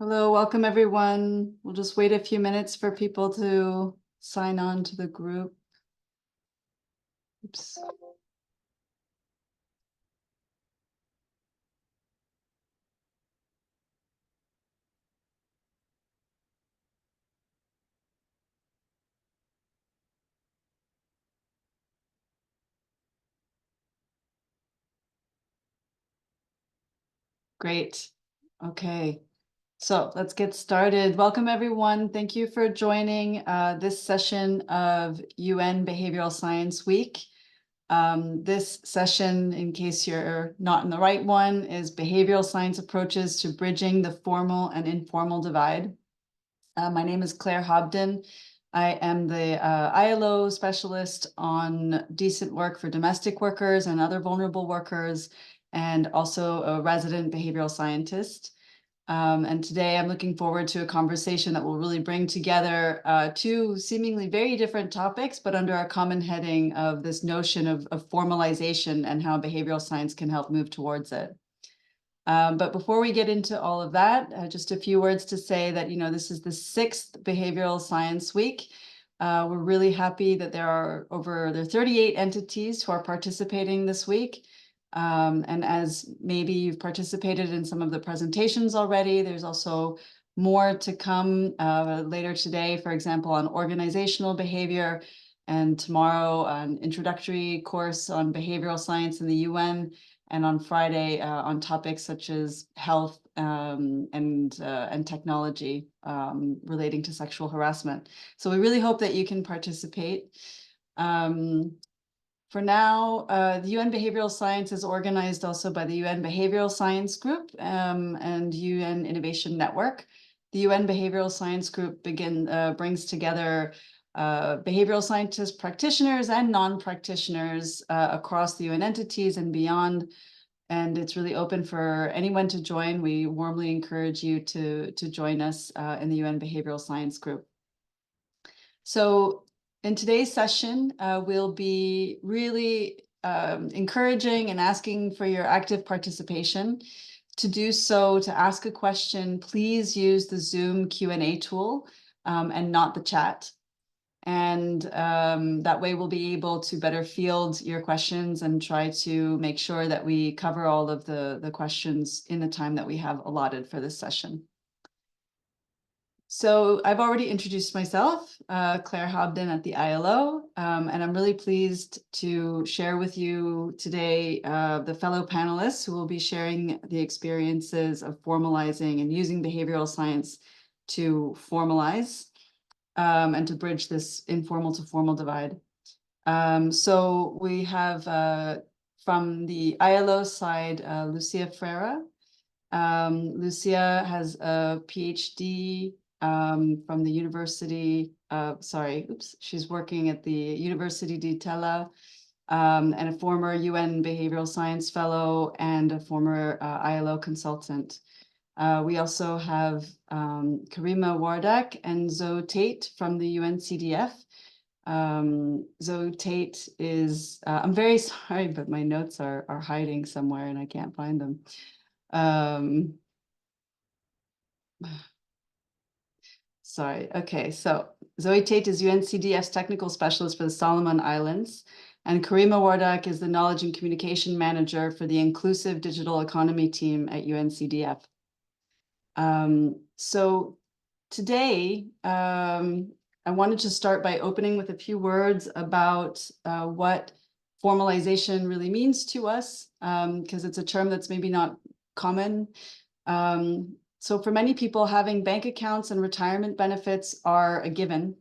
Hello, welcome everyone. We'll just wait a few minutes for people to sign on to the group. Oops. Great. Okay. So let's get started. Welcome everyone. Thank you for joining this session of UN Behavioral Science Week. This session, in case you're not in the right one, is Behavioral Science Approaches to Bridging the Formal and Informal Divide. My name is Claire Hobden. I am the ILO specialist on decent work for domestic workers and other vulnerable workers, and also a resident behavioral scientist. And today I'm looking forward to a conversation that will really bring together two seemingly very different topics, but under a common heading of this notion of formalization and how behavioral science can help move towards it. But before we get into all of that, just a few words to say that, this is the 6th Behavioral Science Week. We're really happy that there are 38 entities who are participating this week. And as maybe you've participated in some of the presentations already, there's also more to come later today, for example, on organizational behavior, and tomorrow an introductory course on behavioral science in the UN, and on Friday on topics such as health and technology relating to sexual harassment. So we really hope that you can participate. For now, the UN Behavioral Science is organized also by the UN Behavioral Science Group and UN Innovation Network. The UN Behavioral Science Group brings together behavioral scientist practitioners and non-practitioners across the UN entities and beyond. And it's really open for anyone to join. We warmly encourage you to join us in the UN Behavioral Science Group. So in today's session, we'll be really encouraging and asking for your active participation. To do so, to ask a question, please use the Zoom Q&A tool and not the chat. And that way we'll be able to better field your questions and try to make sure that we cover all of the questions in the time that we have allotted for this session. So I've already introduced myself, Claire Hobden at the ILO, and I'm really pleased to share with you today the fellow panelists who will be sharing the experiences of formalizing and using behavioral science to formalize and to bridge this informal to formal divide. So we have from the ILO side, Lucia Freire. Lucia has a PhD from the University, she's working at the University di Tella, and a former UN Behavioral Science Fellow and a former ILO consultant. We also have Karima Wardak and Zoe Tate from the UNCDF. Zoe Tate is, I'm very sorry, but my notes are hiding somewhere and I can't find them. Sorry. Okay, so Zoe Tate is UNCDF's technical specialist for the Solomon Islands, and Karima Wardak is the knowledge and communication manager for the inclusive digital economy team at UNCDF. So today, I wanted to start by opening with a few words about what formalization really means to us, because it's a term that's maybe not common. So for many people, having bank accounts and retirement benefits are a given,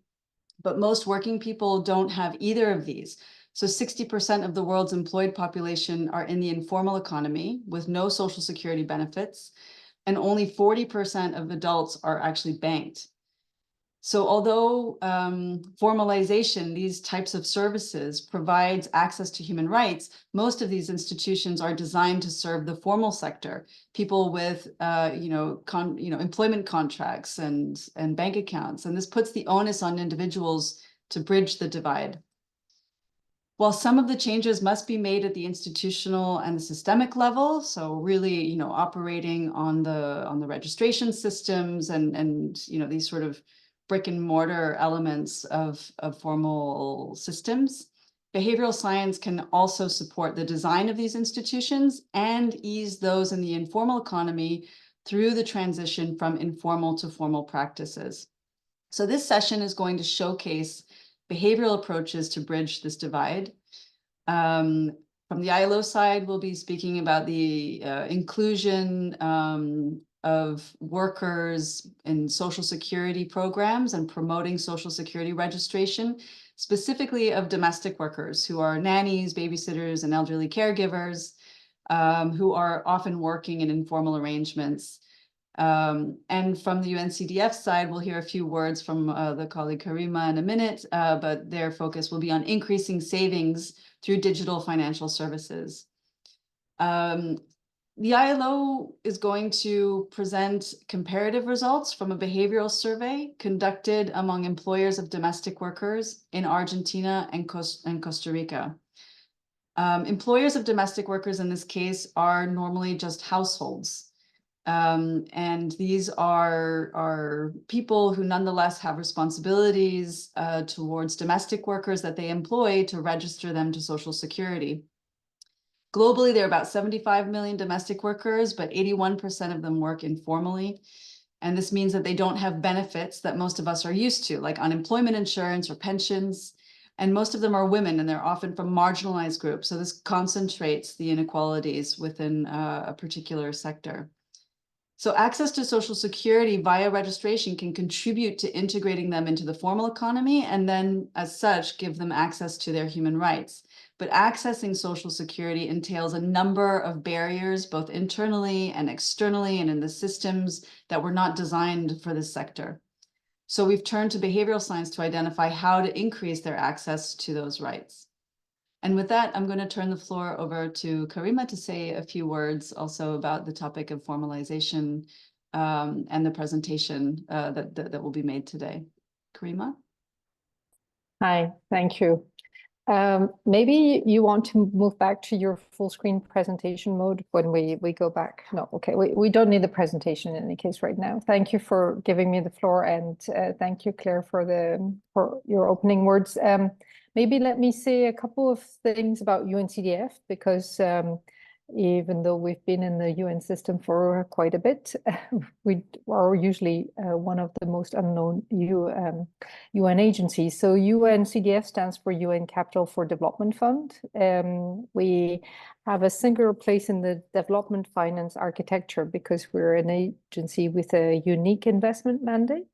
but most working people don't have either of these. So 60% of the world's employed population are in the informal economy with no social security benefits, and only 40% of adults are actually banked. So although formalization, these types of services, provides access to human rights, most of these institutions are designed to serve the formal sector, people with employment contracts and bank accounts. And this puts the onus on individuals to bridge the divide. While some of the changes must be made at the institutional and the systemic level, so really, operating on the registration systems and these sort of brick and mortar elements of formal systems, behavioral science can also support the design of these institutions and ease those in the informal economy through the transition from informal to formal practices. So this session is going to showcase behavioral approaches to bridge this divide. From the ILO side, we'll be speaking about the inclusion of workers in social security programs and promoting social security registration, specifically of domestic workers who are nannies, babysitters, and elderly caregivers, who are often working in informal arrangements. And from the UNCDF side, we'll hear a few words from the colleague Karima in a minute, but their focus will be on increasing savings through digital financial services. The ILO is going to present comparative results from a behavioral survey conducted among employers of domestic workers in Argentina and Costa Rica. Employers of domestic workers in this case are normally just households. And these are people who nonetheless have responsibilities towards domestic workers that they employ to register them to Social Security. Globally, there are about 75 million domestic workers, but 81% of them work informally. And this means that they don't have benefits that most of us are used to, like unemployment insurance or pensions. And most of them are women, and they're often from marginalized groups. So this concentrates the inequalities within a particular sector. So access to Social Security via registration can contribute to integrating them into the formal economy and then, as such, give them access to their human rights. But accessing Social Security entails a number of barriers, both internally and externally, and in the systems that were not designed for this sector. So we've turned to behavioral science to identify how to increase their access to those rights. And with that, I'm going to turn the floor over to Karima to say a few words also about the topic of formalization and the presentation that will be made today. Karima? Hi, thank you. Maybe you want to move back to your full screen presentation mode when we go back. No, okay, we don't need the presentation in any case right now. Thank you for giving me the floor, and thank you, Claire, for your opening words. Maybe let me say a couple of things about UNCDF, because even though we've been in the UN system for quite a bit, we are usually one of the most unknown UN agencies. So UNCDF stands for UN Capital for Development Fund. We have a singular place in the development finance architecture because we're an agency with a unique investment mandate.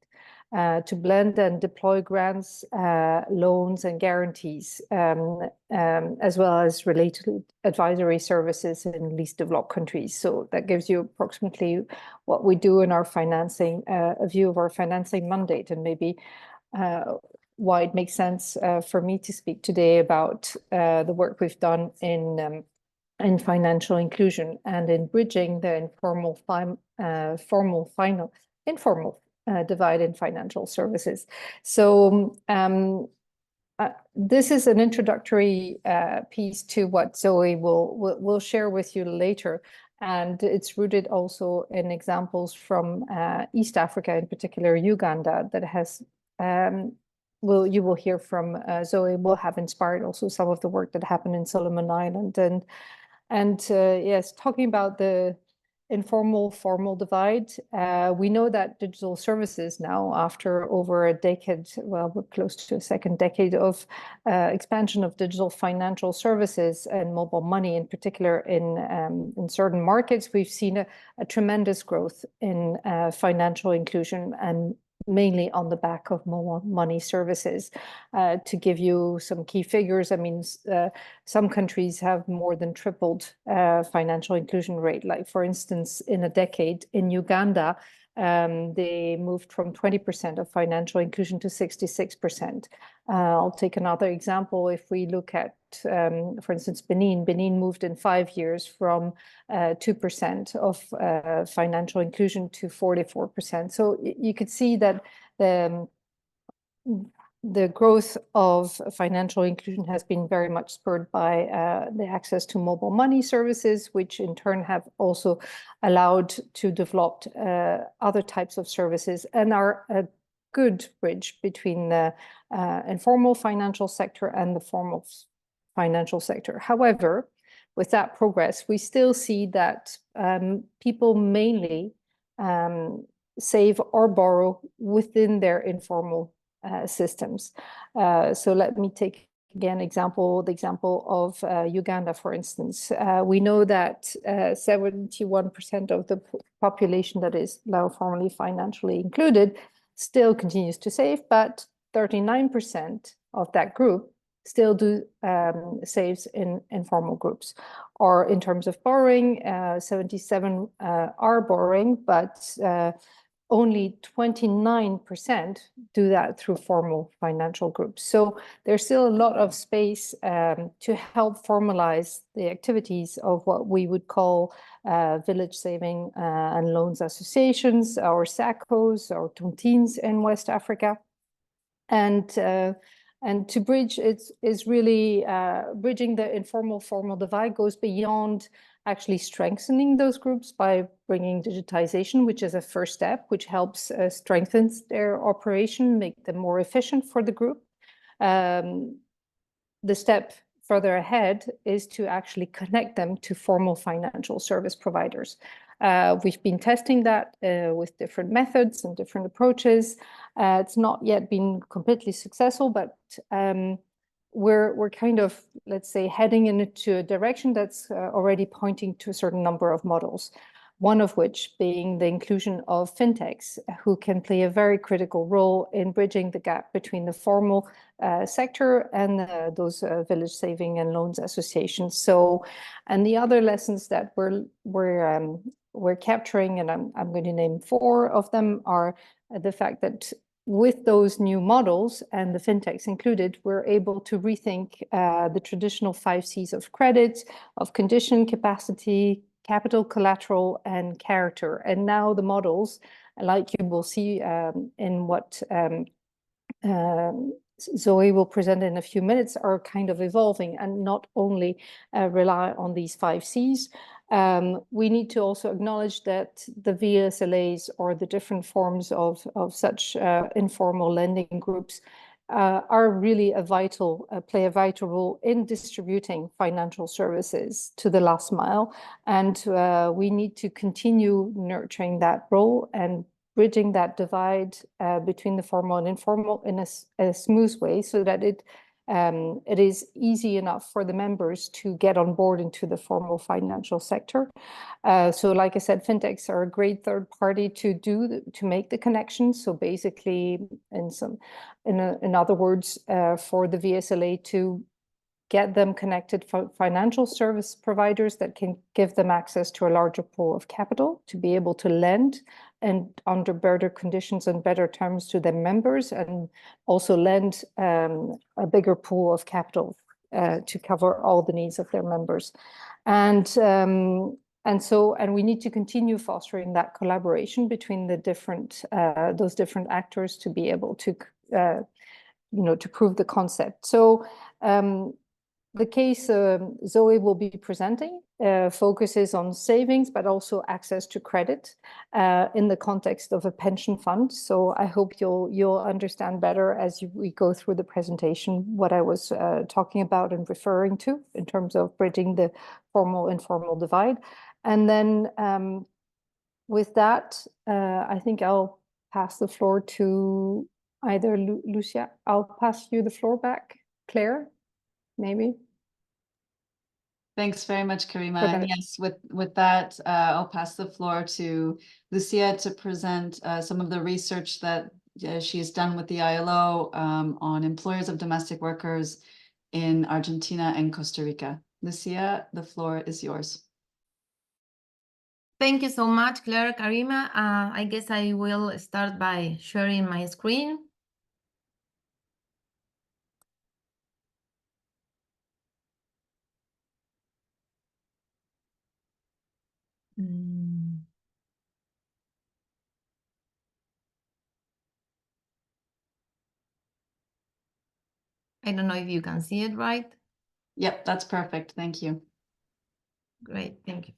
To blend and deploy grants, loans, and guarantees, as well as related advisory services in least developed countries. So that gives you approximately what we do in our financing, a view of our financing mandate, and maybe why it makes sense for me to speak today about the work we've done in financial inclusion and in bridging the informal divide in financial services. So this is an introductory piece to what Zoe will share with you later, and it's rooted also in examples from East Africa, in particular Uganda, that has you will hear from Zoe will have inspired also some of the work that happened in Solomon Island, and yes, talking about the informal-formal divide. We know that digital services now, after over a decade, well, we're close to a second decade of expansion of digital financial services and mobile money in particular in certain markets, we've seen a tremendous growth in financial inclusion, and mainly on the back of mobile money services. To give you some key figures, I mean, some countries have more than tripled financial inclusion rate. Like, for instance, in a decade in Uganda, they moved from 20% of financial inclusion to 66%. I'll take another example. If we look at, for instance, Benin moved in 5 years from 2% of financial inclusion to 44%. So you could see that the growth of financial inclusion has been very much spurred by the access to mobile money services, which in turn have also allowed to develop other types of services and are a good bridge between the informal financial sector and the formal financial sector. However, with that progress, we still see that people mainly save or borrow within their informal systems. So let me take again the example of Uganda, for instance. We know that 71% of the population that is now formally financially included still continues to save, but 39% of that group still do saves in informal groups. Or in terms of borrowing, 77 are borrowing, but only 29% do that through formal financial groups. So there's still a lot of space to help formalize the activities of what we would call village saving and loans associations, or SACCOs, or tontines in West Africa. And to bridge it is really bridging the informal-formal divide goes beyond actually strengthening those groups by bringing digitization, which is a first step, which helps strengthen their operation, make them more efficient for the group. The step further ahead is to actually connect them to formal financial service providers. We've been testing that with different methods and different approaches. It's not yet been completely successful, but we're kind of, let's say, heading into a direction that's already pointing to a certain number of models. One of which being the inclusion of fintechs, who can play a very critical role in bridging the gap between the formal sector and those village saving and loans associations. So, and the other lessons that we're capturing, and I'm going to name 4 of them, are the fact that with those new models and the fintechs included, we're able to rethink the traditional 5 C's of credit, of condition, capacity, capital, collateral, and character. And now the models, like you will see in what Zoe will present in a few minutes, are kind of evolving and not only rely on these 5 C's. We need to also acknowledge that the VSLAs, or the different forms of such informal lending groups, are really play a vital role in distributing financial services to the last mile. And we need to continue nurturing that role and bridging that divide between the formal and informal in a smooth way, so that it is easy enough for the members to get on board into the formal financial sector. So like I said, fintechs are a great third party to make the connection. So basically, in other words, for the VSLA to get them connected for financial service providers that can give them access to a larger pool of capital to be able to lend, and under better conditions and better terms to their members, and also lend a bigger pool of capital to cover all the needs of their members. And we need to continue fostering that collaboration between the those different actors to be able to to prove the concept. So the case Zoe will be presenting focuses on savings, but also access to credit in the context of a pension fund. So I hope you'll understand better as we go through the presentation what I was talking about and referring to in terms of bridging the formal-informal divide. And then with that, I think I'll pass the floor to either Lucia. I'll pass you the floor back, Claire. Maybe. Thanks very much, Karima. And yes, with that, I'll pass the floor to Lucia to present some of the research that she's done with the ILO on employers of domestic workers in Argentina and Costa Rica. Lucia, the floor is yours. Thank you so much, Claire, Karima. I guess I will start by sharing my screen. I don't know if you can see it right. Yep, that's perfect. Thank you. Great, thank you.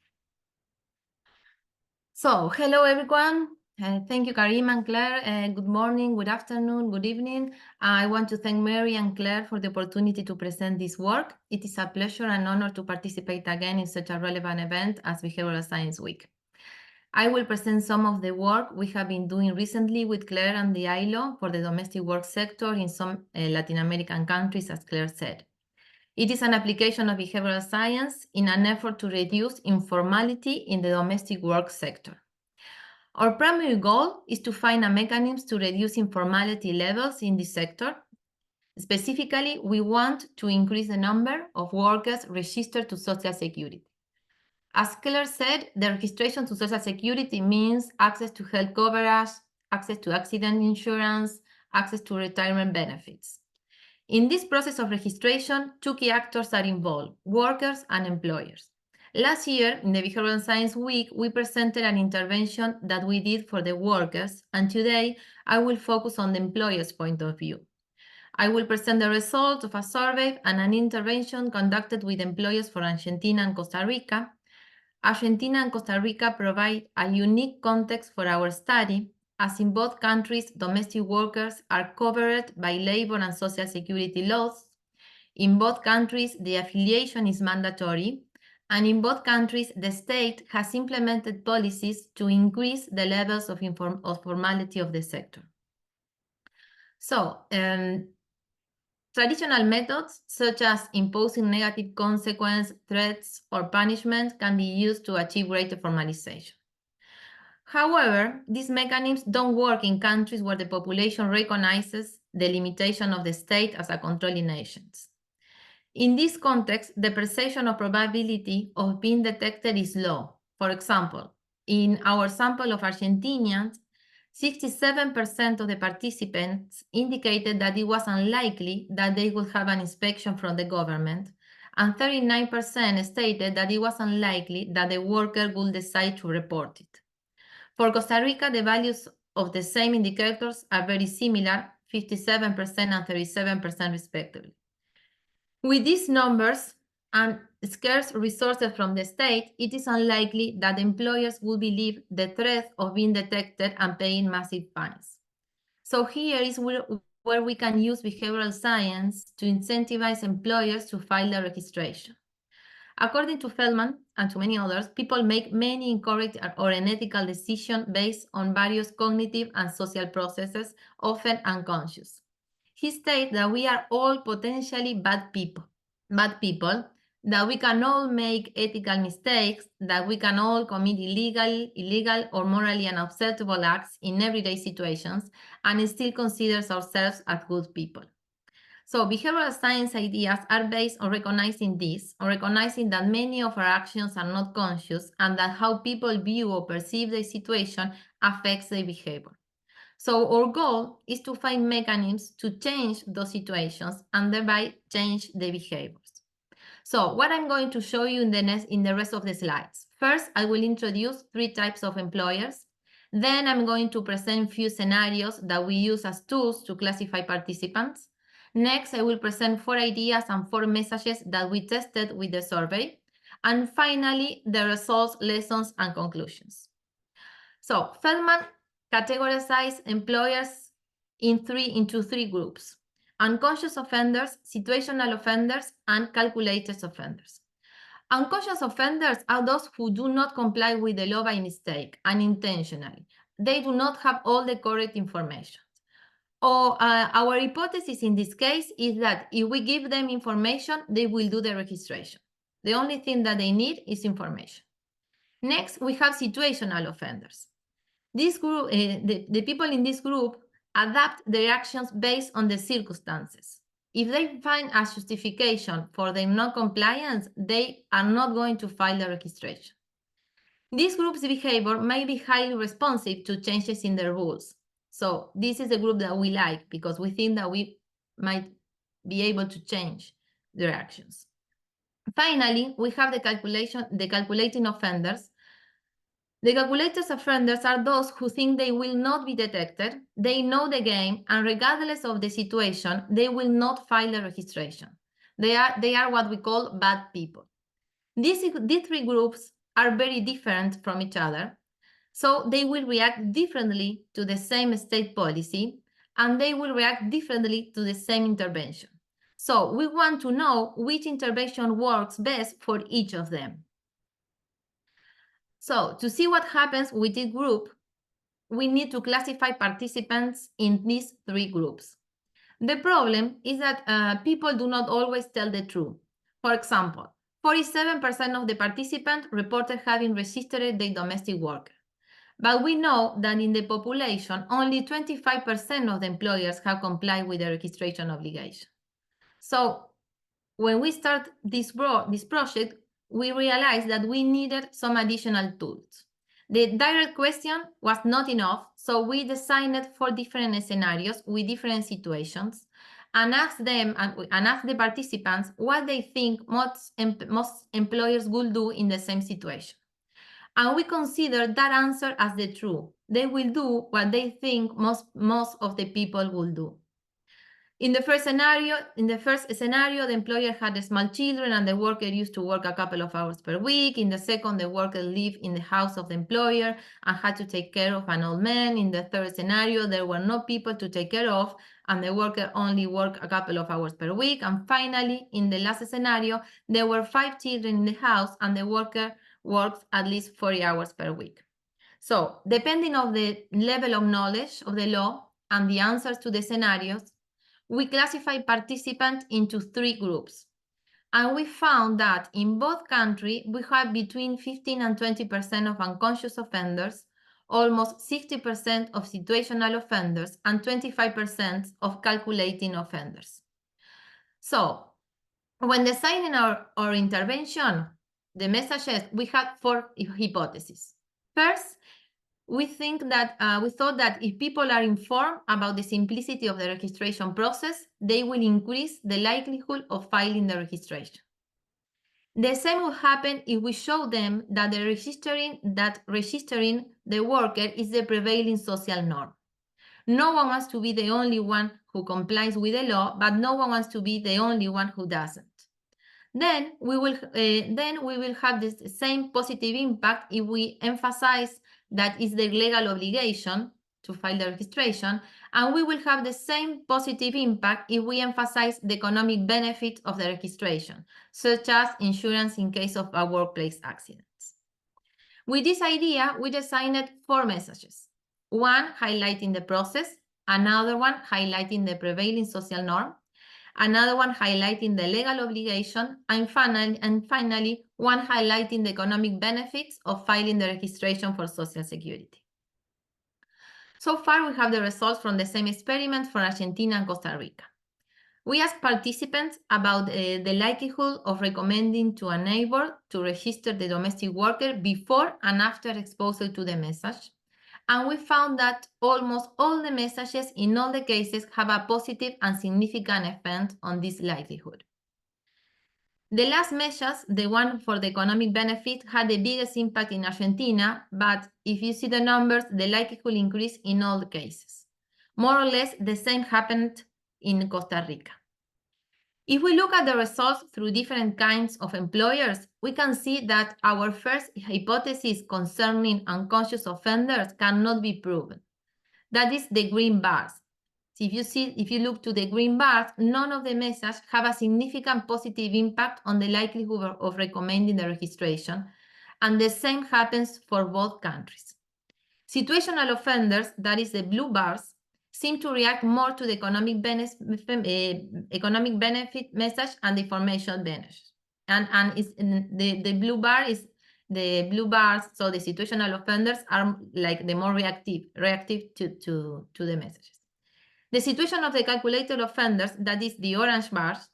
So, hello everyone. Thank you, Karim and Claire. Good morning, good afternoon, good evening. I want to thank Mary and Claire for the opportunity to present this work. It is a pleasure and honor to participate again in such a relevant event as Behavioral Science Week. I will present some of the work we have been doing recently with Claire and the ILO for the domestic work sector in some Latin American countries, as Claire said. It is an application of behavioral science in an effort to reduce informality in the domestic work sector. Our primary goal is to find a mechanism to reduce informality levels in this sector. Specifically, we want to increase the number of workers registered to Social Security. As Claire said, the registration to Social Security means access to health coverage, access to accident insurance, access to retirement benefits. In this process of registration, two key actors are involved, workers and employers. Last year, in the Behavioral Science Week, we presented an intervention that we did for the workers, and today I will focus on the employer's point of view. I will present the results of a survey and an intervention conducted with employers for Argentina and Costa Rica. Argentina and Costa Rica provide a unique context for our study, as in both countries, domestic workers are covered by labor and social security laws. In both countries, the affiliation is mandatory, and in both countries, the state has implemented policies to increase the levels of formality of the sector. So, traditional methods, such as imposing negative consequence, threats, or punishment, can be used to achieve greater formalization. However, these mechanisms don't work in countries where the population recognizes the limitation of the state as a controlling agent. In this context, the perception of probability of being detected is low. For example, in our sample of Argentinians, 67% of the participants indicated that it was unlikely that they would have an inspection from the government, and 39% stated that it was unlikely that the worker would decide to report it. For Costa Rica, the values of the same indicators are very similar, 57% and 37% respectively. With these numbers and scarce resources from the state, it is unlikely that employers will believe the threat of being detected and paying massive fines. So here is where we can use behavioral science to incentivize employers to file their registration. According to Feldman and to many others, people make many incorrect or unethical decisions based on various cognitive and social processes, often unconscious. He states that we are all potentially bad people, that we can all make ethical mistakes, that we can all commit illegal or morally unacceptable acts in everyday situations, and still consider ourselves as good people. So behavioral science ideas are based on recognizing this, on recognizing that many of our actions are not conscious and that how people view or perceive the situation affects their behavior. So our goal is to find mechanisms to change those situations and thereby change the behaviors. So what I'm going to show you in the rest of the slides. First, I will introduce 3 types of employers. Then I'm going to present few scenarios that we use as tools to classify participants. Next, I will present 4 ideas and 4 messages that we tested with the survey. And finally, the results, lessons, and conclusions. So Feldman categorized employers into three groups: unconscious offenders, situational offenders, and calculated offenders. Unconscious offenders are those who do not comply with the law by mistake and intentionally. They do not have all the correct information. Our hypothesis in this case is that if we give them information, they will do the registration. The only thing that they need is information. Next, we have situational offenders. This group, the people in this group adapt their actions based on the circumstances. If they find a justification for their non-compliance, they are not going to file the registration. This group's behavior may be highly responsive to changes in the rules. So this is a group that we like because we think that we might be able to change their actions. Finally, we have the calculating offenders. The calculated offenders are those who think they will not be detected, they know the game, and regardless of the situation, they will not file a registration. They are what we call bad people. These three groups are very different from each other, so they will react differently to the same state policy, and they will react differently to the same intervention. So we want to know which intervention works best for each of them. So to see what happens with each group, we need to classify participants in these three groups. The problem is that people do not always tell the truth. For example, 47% of the participants reported having registered their domestic worker. But we know that in the population, only 25% of the employers have complied with the registration obligation. So when we start this project, we realized that we needed some additional tools. The direct question was not enough, so we designed 4 different scenarios with different situations and asked the participants what they think most employers will do in the same situation. And we consider that answer as the truth. They will do what they think most of the people will do. In the first scenario, the employer had small children and the worker used to work a couple of hours per week. In the second, the worker lived in the house of the employer and had to take care of an old man. In the third scenario, there were no people to take care of and the worker only worked a couple of hours per week. And finally, in the last scenario, there were 5 children in the house and the worker worked at least 40 hours per week. So, depending on the level of knowledge of the law and the answers to the scenarios, we classify participants into 3 groups. And we found that in both countries, we have between 15 and 20% of unconscious offenders, almost 60% of situational offenders, and 25% of calculating offenders. So, when designing our intervention, the messages, we had 4 hypotheses. First, we thought that if people are informed about the simplicity of the registration process, they will increase the likelihood of filing the registration. The same will happen if we show them that registering the worker is the prevailing social norm. No one wants to be the only one who complies with the law, but no one wants to be the only one who doesn't. Then we will have the same positive impact if we emphasize that is the legal obligation to file the registration, and we will have the same positive impact if we emphasize the economic benefit of the registration, such as insurance in case of a workplace accident. With this idea, we designed 4 messages. One highlighting the process, another one highlighting the prevailing social norm, another one highlighting the legal obligation, and finally, one highlighting the economic benefits of filing the registration for Social Security. So far, we have the results from the same experiment for Argentina and Costa Rica. We asked participants about the likelihood of recommending to a neighbor to register the domestic worker before and after exposure to the message. And we found that almost all the messages in all the cases have a positive and significant effect on this likelihood. The last message, the one for the economic benefit, had the biggest impact in Argentina, but if you see the numbers, the likelihood increased in all the cases. More or less the same happened in Costa Rica. If we look at the results through different kinds of employers, we can see that our first hypothesis concerning unconscious offenders cannot be proven. That is the green bars. So if you look to the green bars, none of the messages have a significant positive impact on the likelihood of recommending the registration, and the same happens for both countries. Situational offenders, that is the blue bars, seem to react more to the economic benefit message and the information benefit. And the blue bar is the blue bars, so the situational offenders are like the more reactive to the messages. The situation of the calculated offenders, that is the orange bars,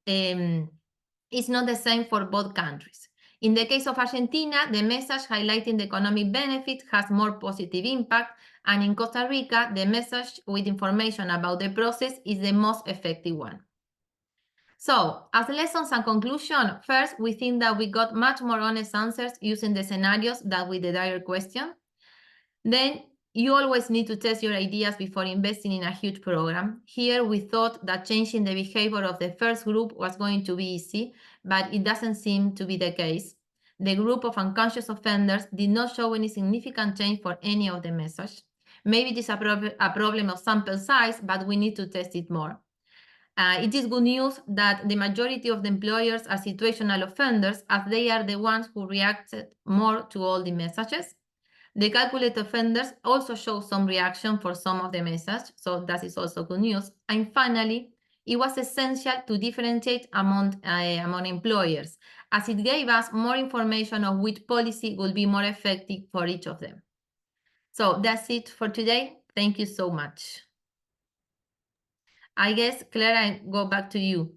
is not the same for both countries. In the case of Argentina, the message highlighting the economic benefit has more positive impact, and in Costa Rica, the message with information about the process is the most effective one. So, as lessons and conclusion, first, we think that we got much more honest answers using the scenarios than with the direct question. Then, you always need to test your ideas before investing in a huge program. Here, we thought that changing the behavior of the first group was going to be easy, but it doesn't seem to be the case. The group of unconscious offenders did not show any significant change for any of the message. Maybe it is a problem of sample size, but we need to test it more. It is good news that the majority of the employers are situational offenders, as they are the ones who reacted more to all the messages. The calculated offenders also show some reaction for some of the message, so that is also good news. And finally, it was essential to differentiate among employers, as it gave us more information on which policy will be more effective for each of them. So that's it for today. Thank you so much. I guess, Claire, I go back to you.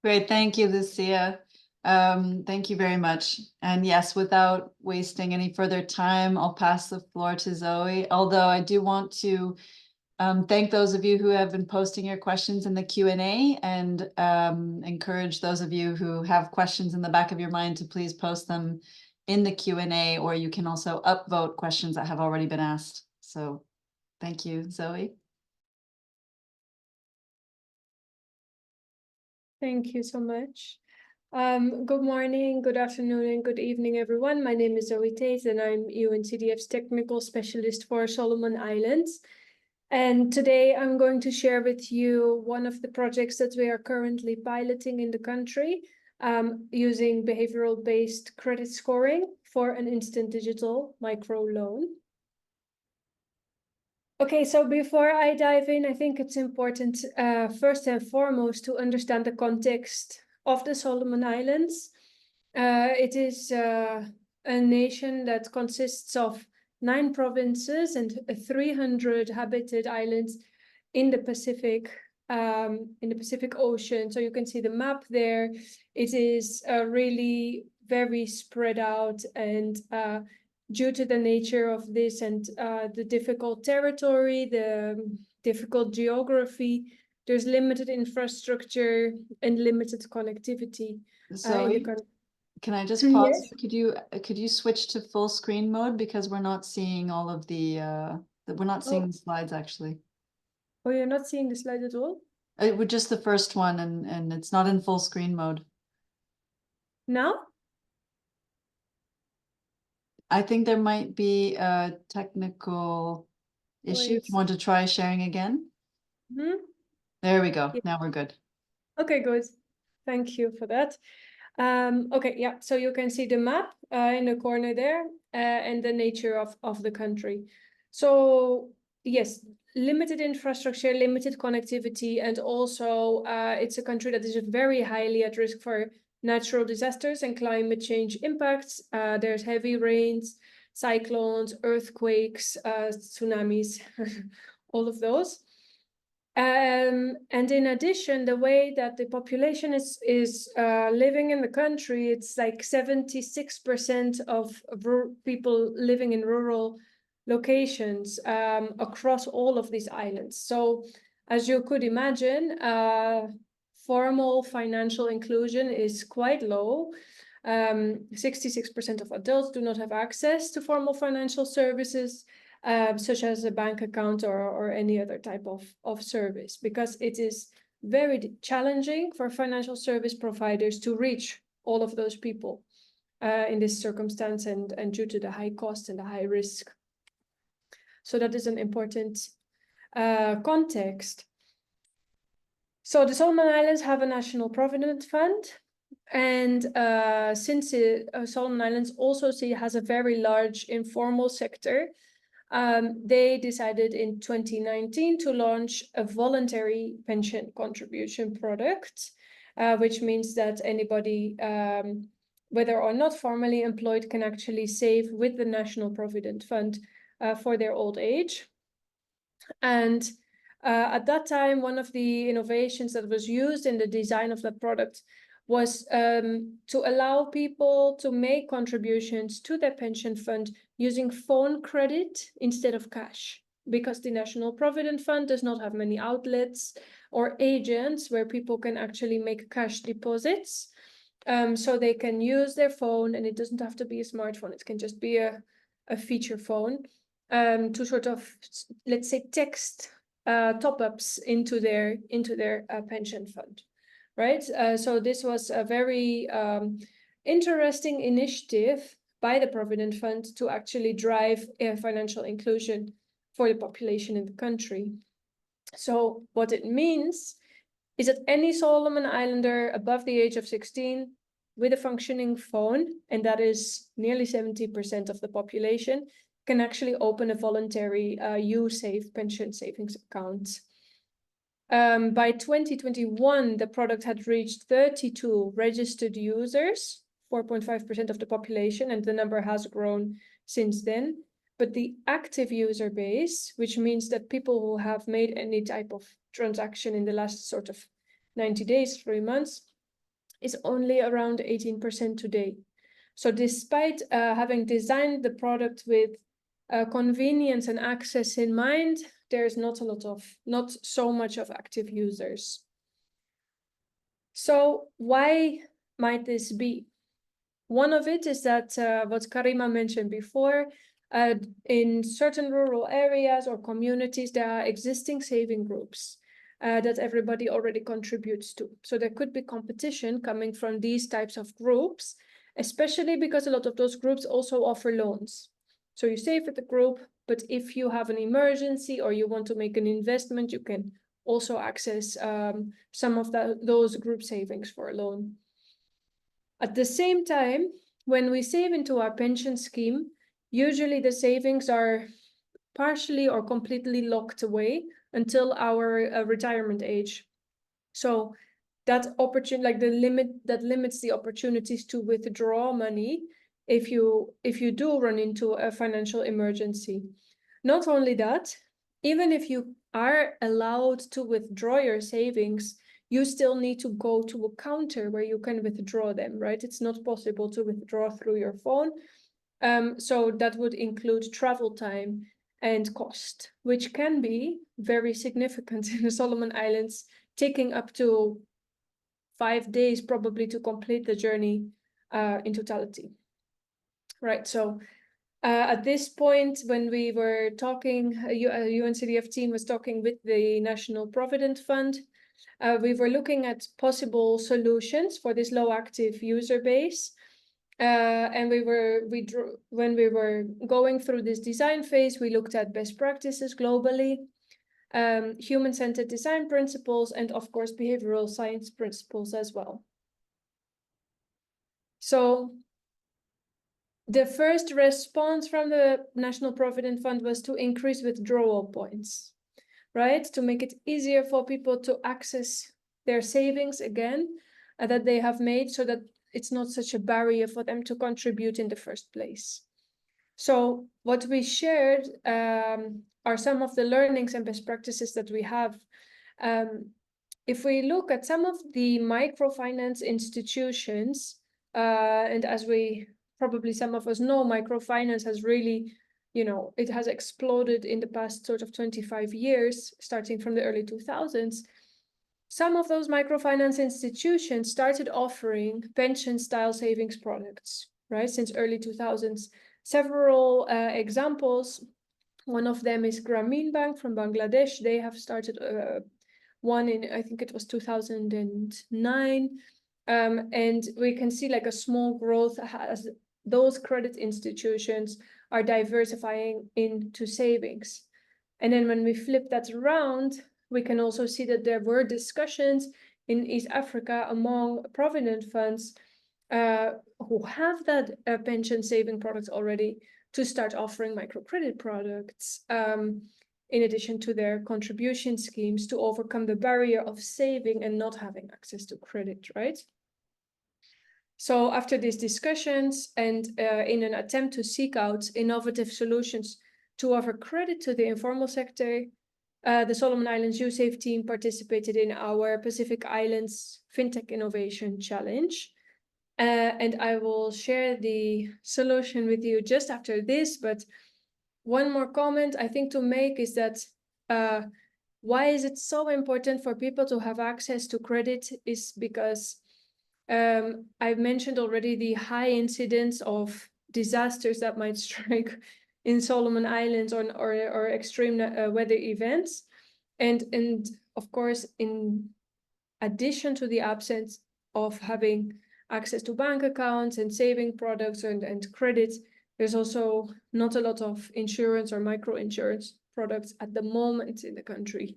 Great, thank you, Lucia. Thank you very much. And yes, without wasting any further time, I'll pass the floor to Zoe. Although I do want to thank those of you who have been posting your questions in the Q&A, and encourage those of you who have questions in the back of your mind to please post them in the Q&A, or you can also upvote questions that have already been asked. So thank you, Zoe. Thank you so much. Good morning, good afternoon, and good evening, everyone. My name is Zoe Tate, and I'm UNCDF's technical specialist for Solomon Islands. And today I'm going to share with you one of the projects that we are currently piloting in the country, using behavioral-based credit scoring for an instant digital microloan. Okay, so before I dive in, I think it's important, first and foremost, to understand the context of the Solomon Islands. It is a nation that consists of 9 provinces and 300 habited islands in the Pacific Ocean. So you can see the map there. It is really very spread out, and due to the nature of this and the difficult territory, the difficult geography, there's limited infrastructure and limited connectivity in the country. Can I just pause? Yes. Could you switch to full screen mode, because we're not seeing all of the we're not seeing the slides actually. Oh, you're not seeing the slide at all? It was just the first one, and it's not in full screen mode. Now? I think there might be a technical issue. If you want to try sharing again. There we go. Yeah. Now we're good. Okay, good. Thank you for that. Okay, yeah, so you can see the map in the corner there, and the nature of the country. So yes, limited infrastructure, limited connectivity, and also it's a country that is very highly at risk for natural disasters and climate change impacts. There's heavy rains, cyclones, earthquakes, tsunamis, all of those. And in addition, the way that the population is living in the country, it's like 76% of people living in rural locations across all of these islands. So as you could imagine, formal financial inclusion is quite low. 66% of adults do not have access to formal financial services, such as a bank account or any other type of service, because it is very challenging for financial service providers to reach all of those people in this circumstance, and due to the high cost and the high risk. So that is an important context. So the Solomon Islands have a national provident fund, and since Solomon Islands also has a very large informal sector, they decided in 2019 to launch a voluntary pension contribution product, which means that anybody, whether or not formally employed, can actually save with the National Provident Fund for their old age. And at that time, one of the innovations that was used in the design of that product was to allow people to make contributions to their pension fund using phone credit instead of cash, because the National Provident Fund does not have many outlets or agents where people can actually make cash deposits. So they can use their phone, and it doesn't have to be a smartphone. It can just be a feature phone to sort of, let's say, text top-ups into their pension fund, right? So this was a very interesting initiative by the Provident Fund to actually drive financial inclusion for the population in the country. So what it means is that any Solomon Islander above the age of 16 with a functioning phone, and that is nearly 70% of the population, can actually open a voluntary USAVE pension savings account. By 2021, the product had reached 32 registered users, 4.5% of the population, and the number has grown since then. But the active user base, which means that people who have made any type of transaction in the last sort of 90 days, 3 months, is only around 18% today. So despite having designed the product with convenience and access in mind, there's not so much of active users. So why might this be? One of it is that what Karima mentioned before, in certain rural areas or communities, there are existing saving groups that everybody already contributes to. So there could be competition coming from these types of groups, especially because a lot of those groups also offer loans. So you save with the group, but if you have an emergency or you want to make an investment, you can also access some of those group savings for a loan. At the same time, when we save into our pension scheme, usually the savings are partially or completely locked away until our retirement age. So that opportunity, like the limit that limits the opportunities to withdraw money if you do run into a financial emergency. Not only that, even if you are allowed to withdraw your savings, you still need to go to a counter where you can withdraw them, right? It's not possible to withdraw through your phone. So that would include travel time and cost, which can be very significant in the Solomon Islands, taking up to 5 days probably to complete the journey in totality. Right, so at this point, when we were talking, UNCDF team was talking with the National Provident Fund, we were looking at possible solutions for this low active user base. And when we were going through this design phase, we looked at best practices globally, human-centered design principles, and of course, behavioral science principles as well. So the first response from the National Provident Fund was to increase withdrawal points, right? To make it easier for people to access their savings again that they have made, so that it's not such a barrier for them to contribute in the first place. So what we shared are some of the learnings and best practices that we have. If we look at some of the microfinance institutions, and as we probably some of us know, microfinance has really, it has exploded in the past sort of 25 years, starting from the early 2000s. Some of those microfinance institutions started offering pension-style savings products, right, since early 2000s. Several examples. One of them is Grameen Bank from Bangladesh. They have started one in, I think it was 2009. And we can see like a small growth as those credit institutions are diversifying into savings. And then when we flip that around, we can also see that there were discussions in East Africa among provident funds who have that pension saving products already to start offering microcredit products in addition to their contribution schemes to overcome the barrier of saving and not having access to credit, right? So after these discussions and in an attempt to seek out innovative solutions to offer credit to the informal sector, the Solomon Islands USAVE team participated in our Pacific Islands FinTech Innovation Challenge. And I will share the solution with you just after this, but one more comment I think to make is that Why is it so important for people to have access to credit is because I've mentioned already the high incidence of disasters that might strike in Solomon Islands or extreme weather events. And of course, in addition to the absence of having access to bank accounts and saving products and credit, there's also not a lot of insurance or micro-insurance products at the moment in the country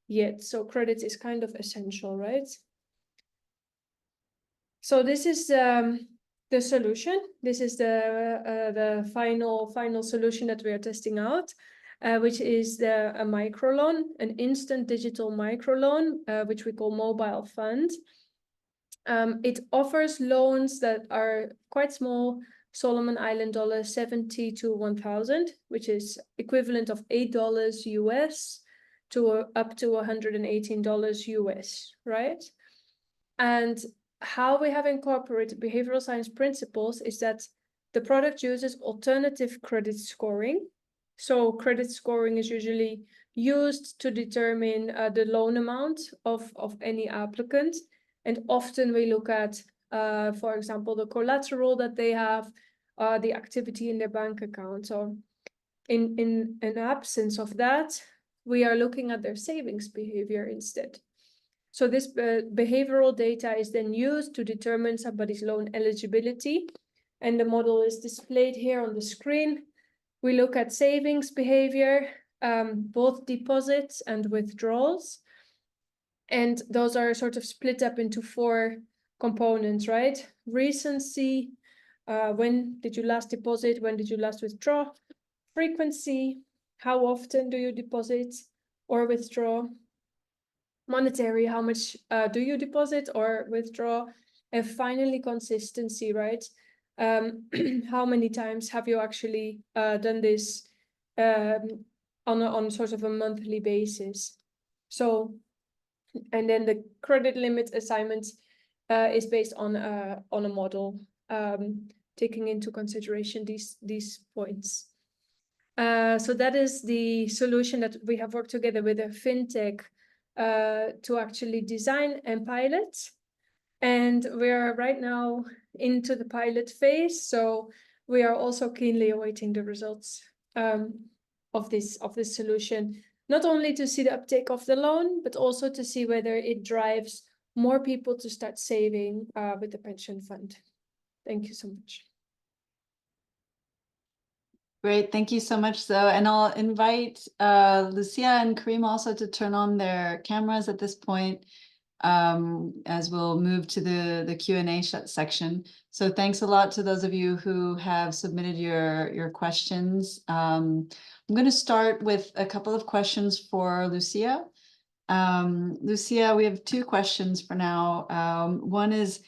yet. So credit is kind of essential, right? So this is the solution. This is the final solution that we are testing out, which is a microloan, an instant digital microloan, which we call mobile fund. It offers loans that are quite small, Solomon Island dollars 70 to 1,000, which is equivalent of $8 US to up to $118 US, right? And how we have incorporated behavioral science principles is that the product uses alternative credit scoring. So credit scoring is usually used to determine the loan amount of any applicant. And often we look at, for example, the collateral that they have, the activity in their bank account. So in an absence of that, we are looking at their savings behavior instead. So this behavioral data is then used to determine somebody's loan eligibility. And the model is displayed here on the screen. We look at savings behavior, both deposits and withdrawals. And those are sort of split up into 4 components, right? Recency, when did you last deposit? When did you last withdraw? Frequency, how often do you deposit or withdraw? Monetary, how much do you deposit or withdraw? And finally, consistency, right? How many times have you actually done this on sort of a monthly basis? So, and then the credit limit assignment is based on a model, taking into consideration these points. So that is the solution that we have worked together with a fintech to actually design and pilot. And we are right now into the pilot phase. So we are also keenly awaiting the results of this solution, not only to see the uptake of the loan, but also to see whether it drives more people to start saving with the pension fund. Thank you so much. Great, thank you so much, Zoe. And I'll invite Lucia and Karim also to turn on their cameras at this point, as we'll move to the Q&A section. So thanks a lot to those of you who have submitted your questions. I'm going to start with a couple of questions for Lucia. Lucia, we have 2 questions for now. One is,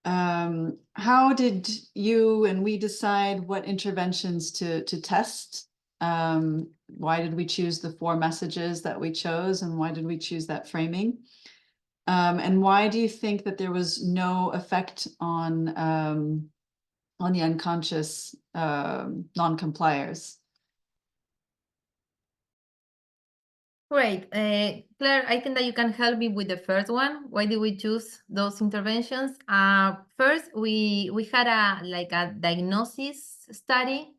how did you and we decide what interventions to test? Why did we choose the 4 messages that we chose, and why did we choose that framing? And why do you think that there was no effect on the unconscious non-compliers? Great. Claire, I think that you can help me with the first one. Why did we choose those interventions? First, we had a diagnosis study.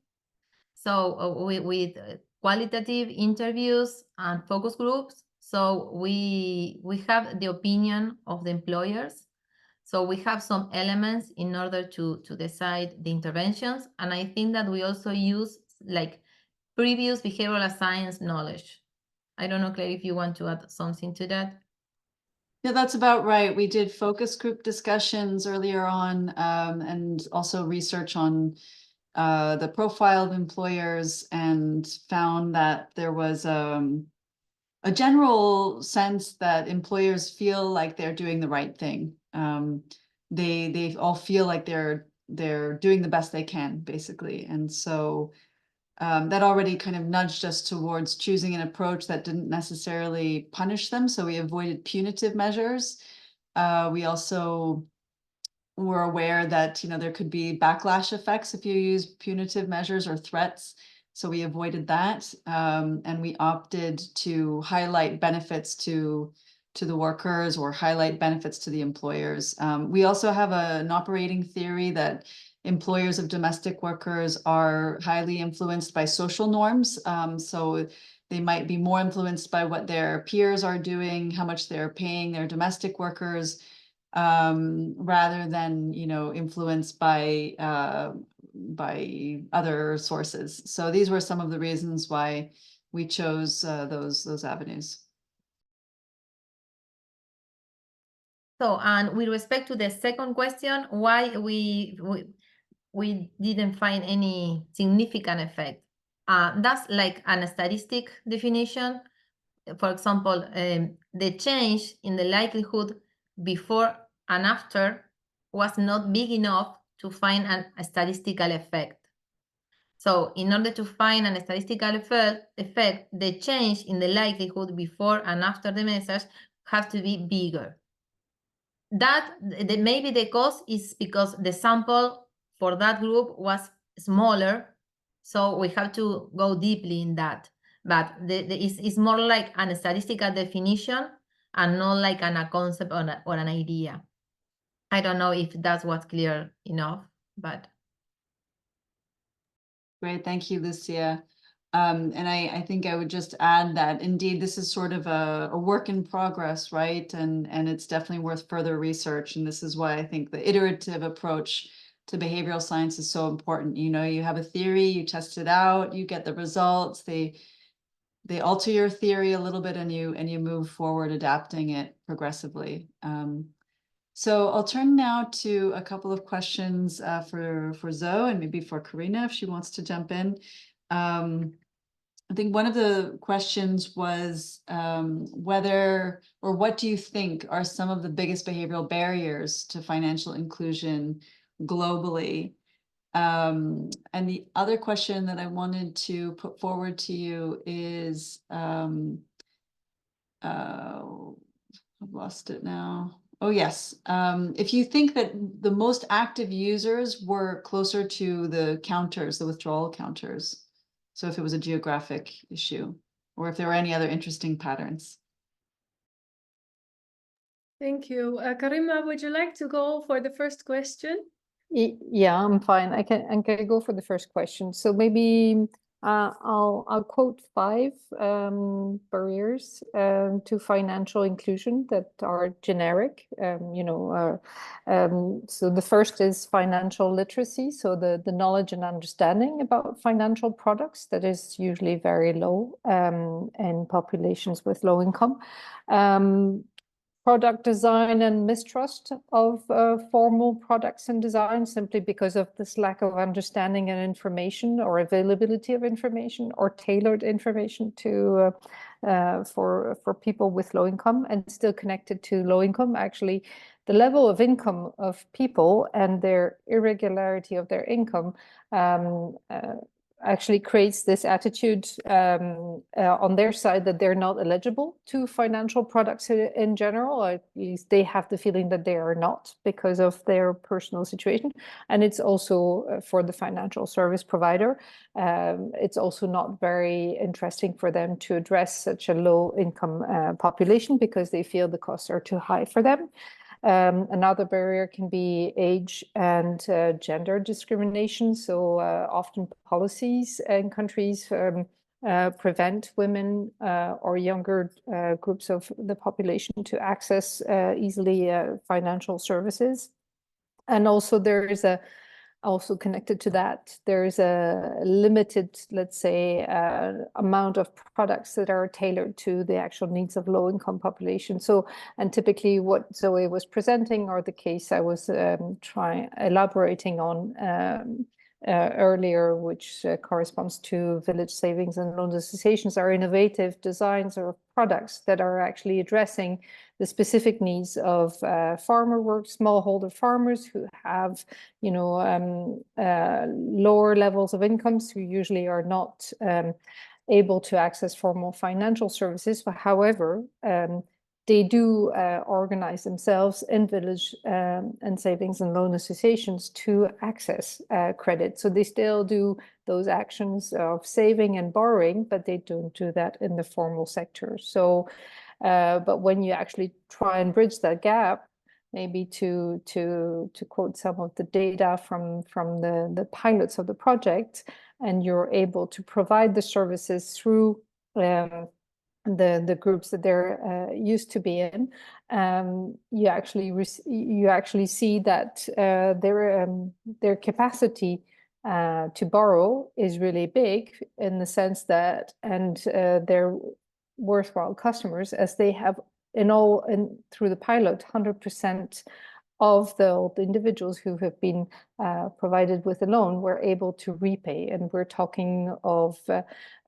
So with qualitative interviews and focus groups. So we have the opinion of the employers. So we have some elements in order to decide the interventions. And I think that we also use previous behavioral science knowledge. I don't know, Claire, if you want to add something to that. Yeah, that's about right. We did focus group discussions earlier on, and also research on the profile of employers, and found that there was a general sense that employers feel like they're doing the right thing. They all feel like they're doing the best they can, basically. And so that already kind of nudged us towards choosing an approach that didn't necessarily punish them. So we avoided punitive measures. We also were aware that there could be backlash effects if you use punitive measures or threats. So we avoided that, and we opted to highlight benefits to the workers or highlight benefits to the employers. We also have an operating theory that employers of domestic workers are highly influenced by social norms. So they might be more influenced by what their peers are doing, how much they're paying their domestic workers, rather than, influenced by other sources. So these were some of the reasons why we chose those avenues. So, and with respect to the second question, why we didn't find any significant effect. That's like an statistic definition. For example, the change in the likelihood before and after was not big enough to find a statistical effect. So in order to find a statistical effect, the change in the likelihood before and after the measures have to be bigger. Maybe the cause is because the sample for that group was smaller, so we have to go deeply in that. But it's more like a statistical definition and not like a concept or an idea. I don't know if that was clear enough, but. Great, thank you, Lucia. And I think I would just add that indeed this is sort of a work in progress, right? And it's definitely worth further research. And this is why I think the iterative approach to behavioral science is so important. You have a theory, you test it out, you get the results, they alter your theory a little bit, and you move forward, adapting it progressively. So I'll turn now to a couple of questions for Zoe and maybe for Karina if she wants to jump in. I think one of the questions was whether or what do you think are some of the biggest behavioral barriers to financial inclusion globally? And the other question that I wanted to put forward to you is, I've lost it now. Oh, yes. If you think that the most active users were closer to the counters, the withdrawal counters. So if it was a geographic issue, or if there were any other interesting patterns. Thank you. Karima, would you like to go for the first question? Yeah, I'm fine. I can go for the first question. So maybe I'll quote 5 barriers to financial inclusion that are generic. So the first is financial literacy, so the knowledge and understanding about financial products that is usually very low in populations with low income. Product design and mistrust of formal products and design simply because of this lack of understanding and information or availability of information or tailored information to for people with low income. And still connected to low income, actually the level of income of people and their irregularity of their income actually creates this attitude on their side that they're not eligible to financial products in general, or at least they have the feeling that they are not because of their personal situation. And it's also for the financial service provider, it's also not very interesting for them to address such a low income population because they feel the costs are too high for them. Another barrier can be age and gender discrimination. So often policies in countries prevent women or younger groups of the population to access easily financial services. And also there is also connected to that, there is a limited, let's say, amount of products that are tailored to the actual needs of low-income population. So, and typically what Zoe was presenting, or the case I was elaborating on earlier, which corresponds to village savings and loan associations, are innovative designs or products that are actually addressing the specific needs of smallholder farmers who have, lower levels of incomes, who usually are not able to access formal financial services. But however, they do organize themselves in village and savings and loan associations to access credit. So they still do those actions of saving and borrowing, but they don't do that in the formal sector. So, but when you actually try and bridge that gap, maybe to quote some of the data from the pilots of the project, and you're able to provide the services through the groups that they're used to be in, you actually see that their capacity to borrow is really big, in the sense that, and they're worthwhile customers, as they have through the pilot, 100% of the individuals who have been provided with a loan were able to repay. And we're talking of,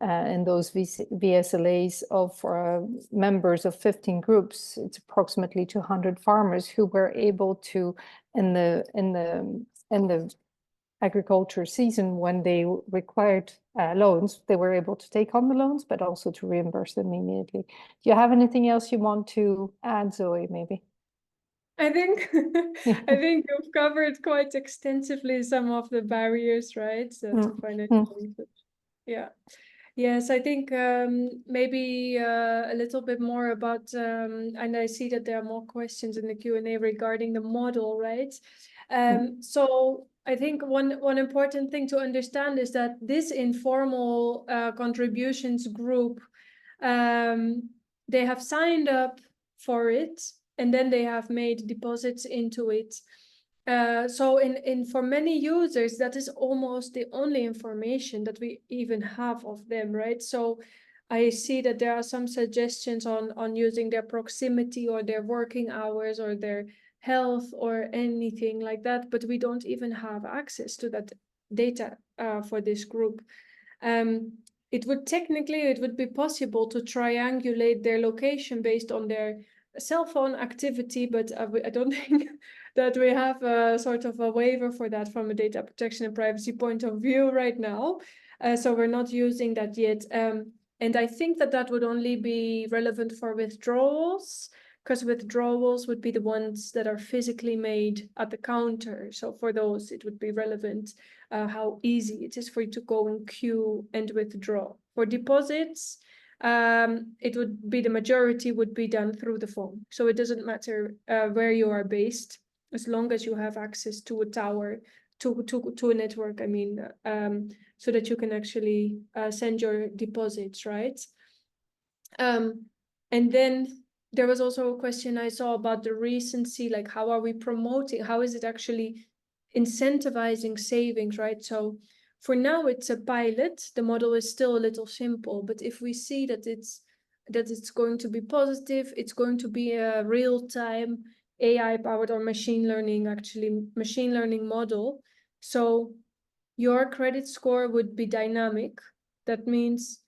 in those VSLAs, of members of 15 groups, it's approximately 200 farmers who were able to, in the agriculture season, when they required loans, they were able to take on the loans, but also to reimburse them immediately. Do you have anything else you want to add, Zoe, maybe? I think I think you've covered quite extensively some of the barriers, right? To financial research. Yeah. Yes, I think maybe a little bit more about, and I see that there are more questions in the Q&A regarding the model, right? So I think one important thing to understand is that this informal contributions group, they have signed up for it, and then they have made deposits into it. So for many users, that is almost the only information that we even have of them, right? So I see that there are some suggestions on using their proximity or their working hours or their health or anything like that, but we don't even have access to that data for this group. It would be possible to triangulate their location based on their cell phone activity, but I don't think that we have a sort of a waiver for that from a data protection and privacy point of view right now. So we're not using that yet. And I think that would only be relevant for withdrawals, because withdrawals would be the ones that are physically made at the counter. So for those, it would be relevant how easy it is for you to go and queue and withdraw. For deposits, it would be, the majority would be done through the phone. So it doesn't matter where you are based, as long as you have access to a tower, to a network, I mean, so that you can actually send your deposits, right? And then there was also a question I saw about the recency, like how are we promoting, how is it actually incentivizing savings, right? So for now, it's a pilot. The model is still a little simple, but if we see that it's going to be positive, it's going to be a real-time AI-powered or machine learning model. So your credit score would be dynamic. That means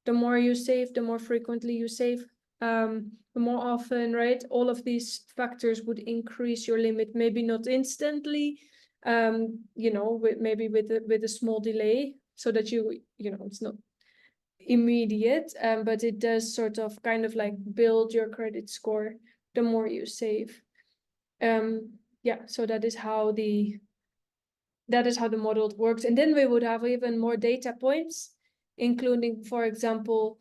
the more you save, the more frequently you save, the more often, right? All of these factors would increase your limit, maybe not instantly, you know, maybe with a small delay, so that you know, it's not immediate, but it does sort of kind of like build your credit score the more you save. Yeah, so that is how the model works. And then we would have even more data points, including, for example,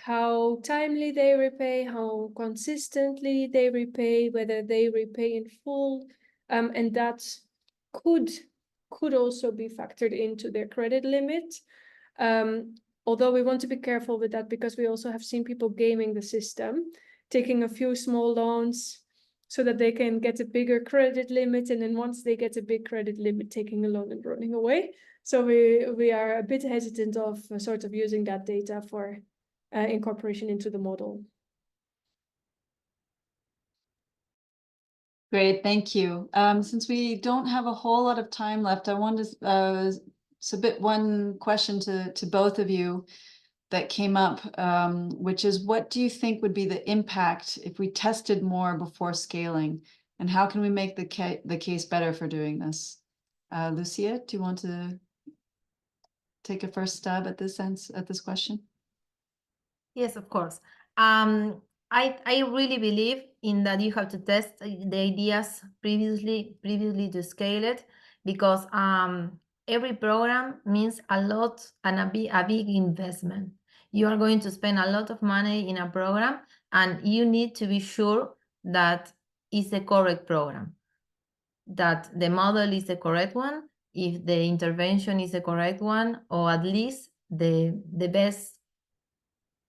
how timely they repay, how consistently they repay, whether they repay in full, and that could also be factored into their credit limit. Although we want to be careful with that, because we also have seen people gaming the system, taking a few small loans so that they can get a bigger credit limit, and then once they get a big credit limit, taking a loan and running away. So we are a bit hesitant of sort of using that data for incorporation into the model. Great, thank you. Since we don't have a whole lot of time left, I wanted to submit one question to both of you that came up, which is, what do you think would be the impact if we tested more before scaling? And how can we make the case better for doing this? Lucia, do you want to take a first stab at this question? Yes, of course. I really believe in that you have to test the ideas previously to scale it, because every program means a lot and a big investment. You are going to spend a lot of money in a program, and you need to be sure that it's the correct program, that the model is the correct one, if the intervention is the correct one, or at least the best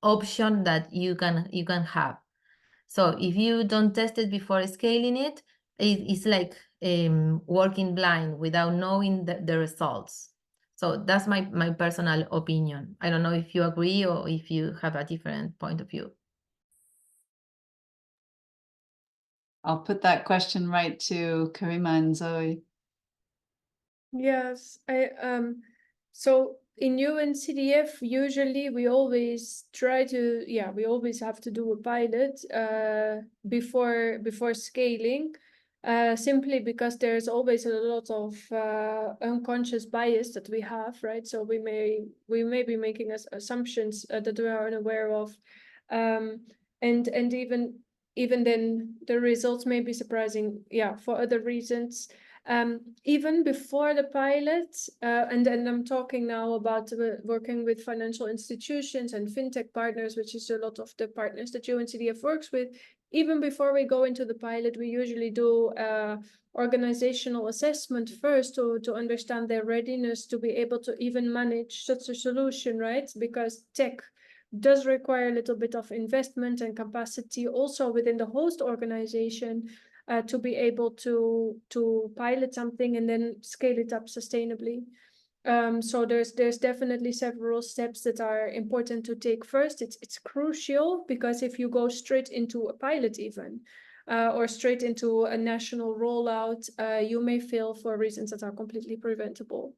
option that you can have. So if you don't test it before scaling it, it's like working blind without knowing the results. So that's my personal opinion. I don't know if you agree or if you have a different point of view. I'll put that question right to Karima and Zoe. Yes, so in UNCDF, usually we always try to, we always have to do a pilot before scaling, simply because there's always a lot of unconscious bias that we have, right? So we may be making assumptions that we are unaware of, and even then the results may be surprising, for other reasons. Even before the pilot, and I'm talking now about working with financial institutions and fintech partners, which is a lot of the partners that UNCDF works with. Even before we go into the pilot, we usually do organizational assessment first to understand their readiness to be able to even manage such a solution, right? Because tech does require a little bit of investment and capacity also within the host organization, to be able to pilot something and then scale it up sustainably. So there's definitely several steps that are important to take first. It's crucial, because if you go straight into a pilot even, or straight into a national rollout, you may fail for reasons that are completely preventable.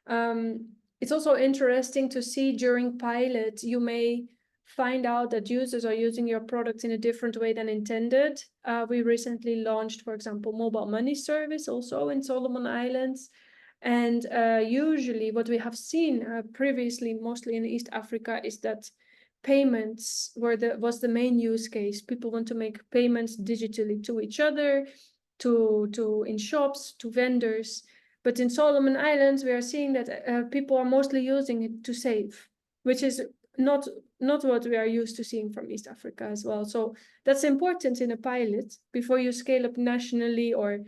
It's also interesting to see during pilot, you may find out that users are using your products in a different way than intended. We recently launched, for example, mobile money service also in Solomon Islands. And usually what we have seen previously, mostly in East Africa, is that payments was the main use case. People want to make payments digitally to each other, to in shops, to vendors. But in Solomon Islands, we are seeing that people are mostly using it to save, which is not what we are used to seeing from East Africa as well. So that's important in a pilot before you scale up nationally, or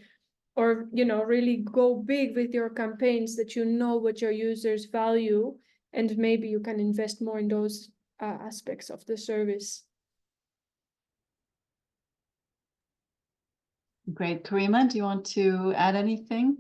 really go big with your campaigns, that you know what your users value, and maybe you can invest more in those aspects of the service. Great. Karima, do you want to add anything?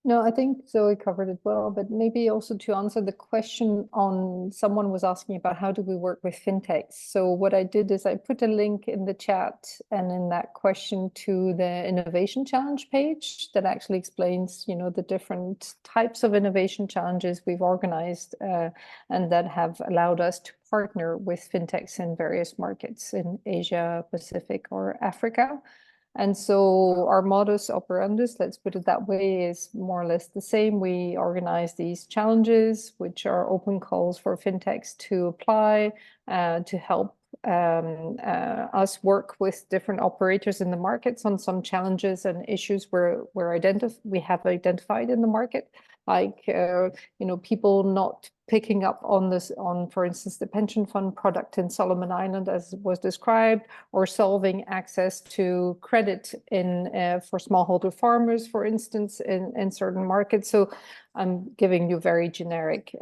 No, I think Zoe covered it well, but maybe also to answer the question on, someone was asking about how do we work with fintechs. So what I did is I put a link in the chat and in that question to the innovation challenge page that actually explains, the different types of innovation challenges we've organized and that have allowed us to partner with fintechs in various markets in Asia, Pacific, or Africa. And so our modus operandus, let's put it that way, is more or less the same. We organize these challenges, which are open calls for fintechs to apply to help us work with different operators in the markets on some challenges and issues we have identified in the market, like people not picking up on for instance, the pension fund product in Solomon Island as was described, or solving access to credit for smallholder farmers, for instance, in certain markets. So I'm giving you very generic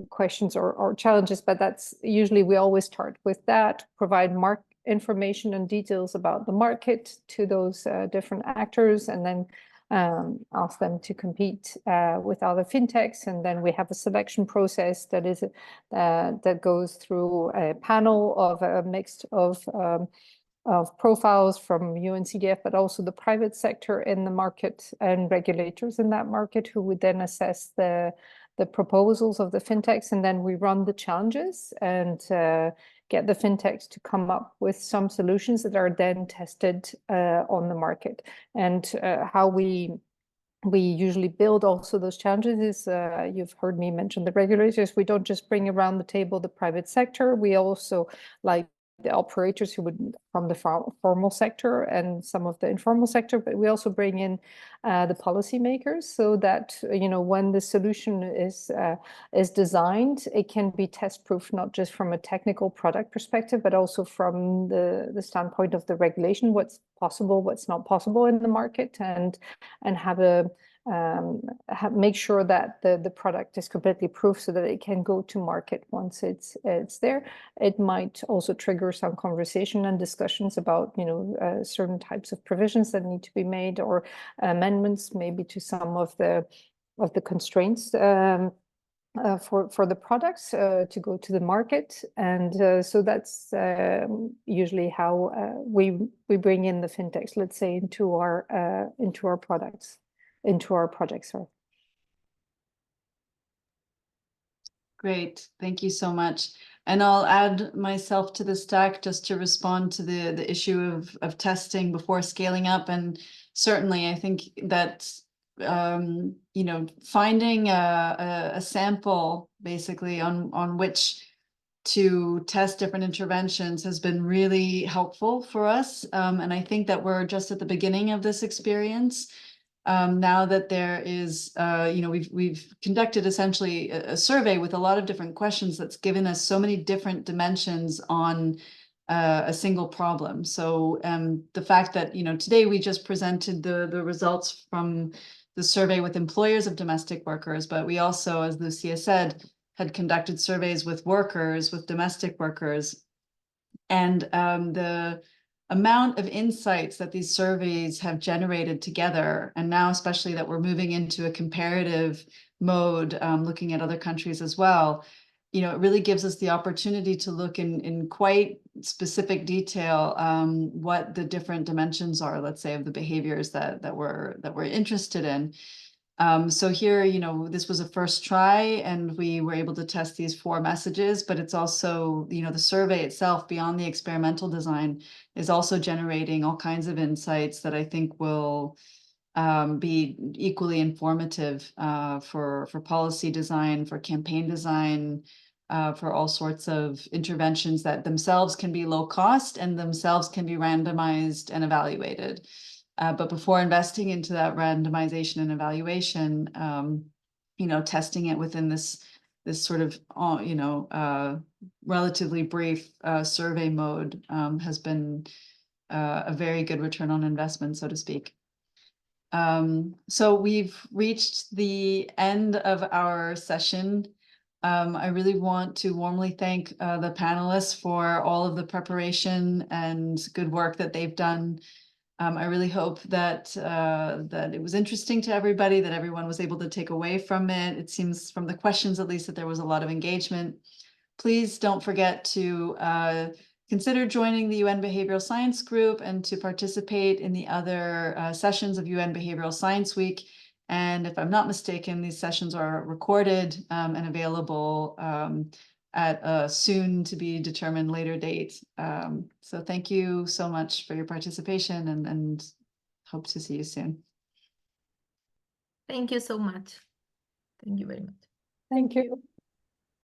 questions or challenges, but that's usually, we always start with that, provide information and details about the market to those different actors, and then ask them to compete with other fintechs. And then we have a selection process that goes through a panel of a mix of profiles from UNCDF, but also the private sector in the market and regulators in that market, who would then assess the proposals of the fintechs. And then we run the challenges and get the fintechs to come up with some solutions that are then tested on the market. And how we usually build also those challenges is, you've heard me mention the regulators. We don't just bring around the table the private sector. We also like the operators who would from the formal sector and some of the informal sector, but we also bring in the policymakers so that when the solution is designed, it can be test proof, not just from a technical product perspective, but also from the standpoint of the regulation, what's possible, what's not possible in the market, and have a make sure that the product is completely proof so that it can go to market once it's there. It might also trigger some conversation and discussions about certain types of provisions that need to be made, or amendments maybe to some of the constraints for the products to go to the market. And so that's usually how we bring in the fintechs, let's say, into our products. Into our projects, sorry. Great, thank you so much. And I'll add myself to the stack just to respond to the issue of testing before scaling up. And certainly, I think that finding a sample basically on which to test different interventions has been really helpful for us. And I think that we're just at the beginning of this experience. Now that there is, we've conducted essentially a survey with a lot of different questions that's given us so many different dimensions on a single problem. So the fact that, today we just presented the results from the survey with employers of domestic workers, but we also, as Lucia said, had conducted surveys with workers, with domestic workers. And the amount of insights that these surveys have generated together, and now especially that we're moving into a comparative mode, looking at other countries as well, it really gives us the opportunity to look in quite specific detail what the different dimensions are, let's say, of the behaviors that we're interested in. So here, this was a first try, and we were able to test these 4 messages, but it's also, the survey itself, beyond the experimental design, is also generating all kinds of insights that I think will be equally informative for policy design, for campaign design, for all sorts of interventions that themselves can be low cost and themselves can be randomized and evaluated. But before investing into that randomization and evaluation, testing it within this sort of, relatively brief survey mode has been a very good return on investment, so to speak. So we've reached the end of our session. I really want to warmly thank the panelists for all of the preparation and good work that they've done. I really hope that it was interesting to everybody, that everyone was able to take away from it. It seems from the questions, at least, that there was a lot of engagement. Please don't forget to consider joining the UN Behavioral Science Group and to participate in the other sessions of UN Behavioral Science Week. And if I'm not mistaken, these sessions are recorded and available at a soon to be determined later date. So thank you so much for your participation, and hope to see you soon. Thank you so much. Thank you very much. Thank you.